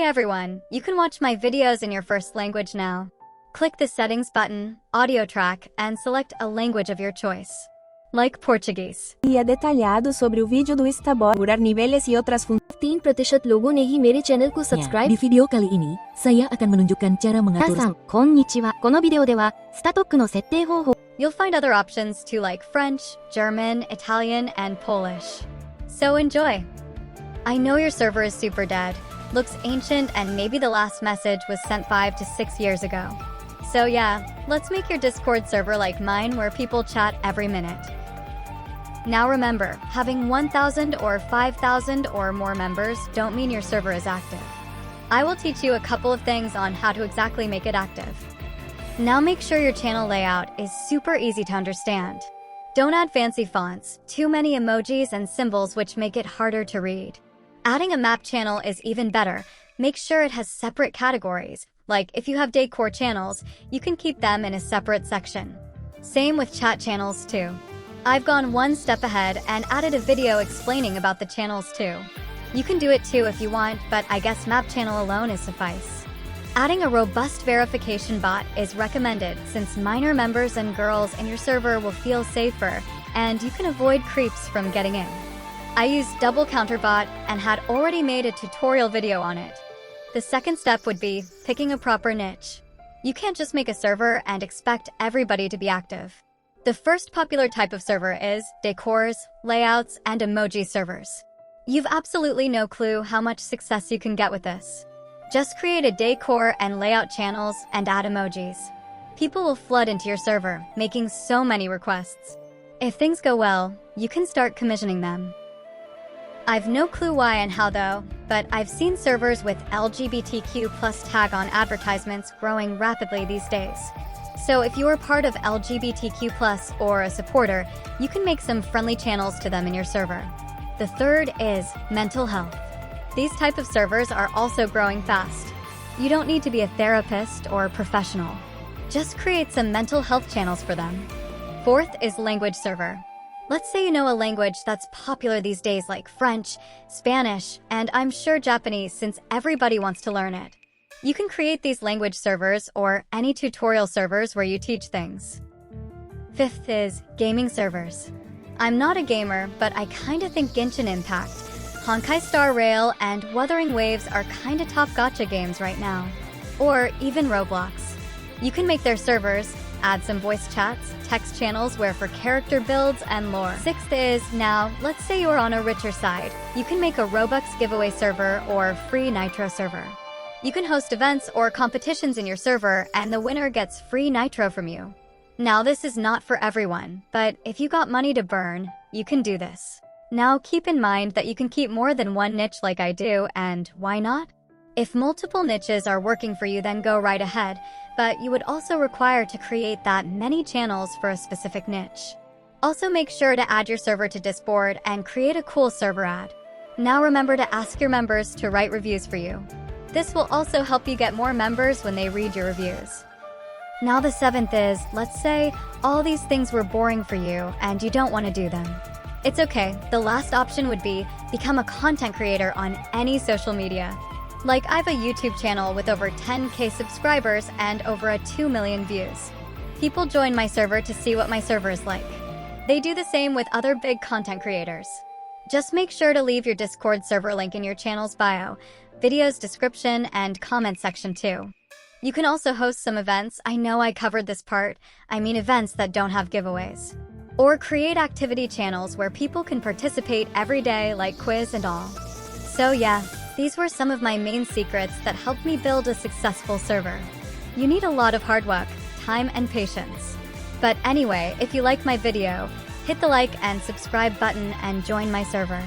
everyone, you can watch my videos in your first language now. Click the settings button, audio track, and select a language of your choice. Like Portuguese. E é detalhado sobre o vídeo do Starboy, curar niveles e outras funções. 3% लोगों ने ही मेरे channel को subscribe. Di video kali ini, saya akan menunjukkan cara 皆 mengatur さん、こんにちは。このビデオでは、スタトックの設定方法 You'll find other options too, like French, German, Italian, and Polish. So enjoy! I know your server is super dead, looks ancient, and maybe the last message was sent 5 to 6 years ago. So yeah, let's make your Discord server like mine where people chat every minute. Now remember, having 1,000 or 5,000 or more members don't mean your server is active. I will teach you a couple of things on how to exactly make it active. Now make sure your channel layout is super easy to understand. Don't add fancy fonts, too many emojis and symbols which make it harder to read. Adding a map channel is even better. Make sure it has separate categories. Like if you have decor channels, you can keep them in a separate section. Same with chat channels too. I've gone one step ahead and added a video explaining about the channels too. You can do it too if you want, but I guess map channel alone is suffice. Adding a robust verification bot is recommended since minor members and girls in your server will feel safer and you can avoid creeps from getting in. I used double counterbot and had already made a tutorial video on it. The second step would be picking a proper niche. You can't just make a server and expect everybody to be active. The first popular type of server is decors, layouts, and emoji servers. You've absolutely no clue how much success you can get with this. Just create a decor and layout channels and add emojis. People will flood into your server, making so many requests. If things go well, you can start commissioning them. I've no clue why and how though, but I've seen servers with LGBTQ+ tag on advertisements growing rapidly these days. So if you are part of LGBTQ+ or a supporter, you can make some friendly channels to them in your server. The third is mental health. These type of servers are also growing fast. You don't need to be a therapist or a professional. Just create some mental health channels for them. Fourth is language server. Let's say you know a language that's popular these days like French, Spanish, and I'm sure Japanese since everybody wants to learn it. You can create these language servers or any tutorial servers where you teach things. Fifth is gaming servers. I'm not a gamer, but I kinda think Genshin Impact, Honkai Star Rail, and Wuthering Waves are kinda top gacha games right now. Or even Roblox. You can make their servers, add some voice chats, text channels where for character builds and lore. Sixth is, now, let's say you're on a richer side. You can make a Robux giveaway server or free Nitro server. You can host events or competitions in your server and the winner gets free Nitro from you. Now this is not for everyone, but if you got money to burn, you can do this. Now keep in mind that you can keep more than one niche like I do, and why not? If multiple niches are working for you, then go right ahead, but you would also require to create that many channels for a specific niche. Also make sure to add your server to Discord and create a cool server ad. Now remember to ask your members to write reviews for you. This will also help you get more members when they read your reviews. Now the seventh is, let's say all these things were boring for you and you don't want to do them. It's okay, the last option would be become a content creator on any social media. Like I have a YouTube channel with over 10K subscribers and over 2 million views. People join my server to see what my server is like. They do the same with other big content creators. Just make sure to leave your Discord server link in your channel's bio, video's description, and comment section too. You can also host some events. I know I covered this part. I mean events that don't have giveaways. Or create activity channels where people can participate every day like quiz and all. So yeah, these were some of my main secrets that helped me build a successful server. You need a lot of hard work, time, and patience. But anyway, if you like my video, hit the like and subscribe button and join my server.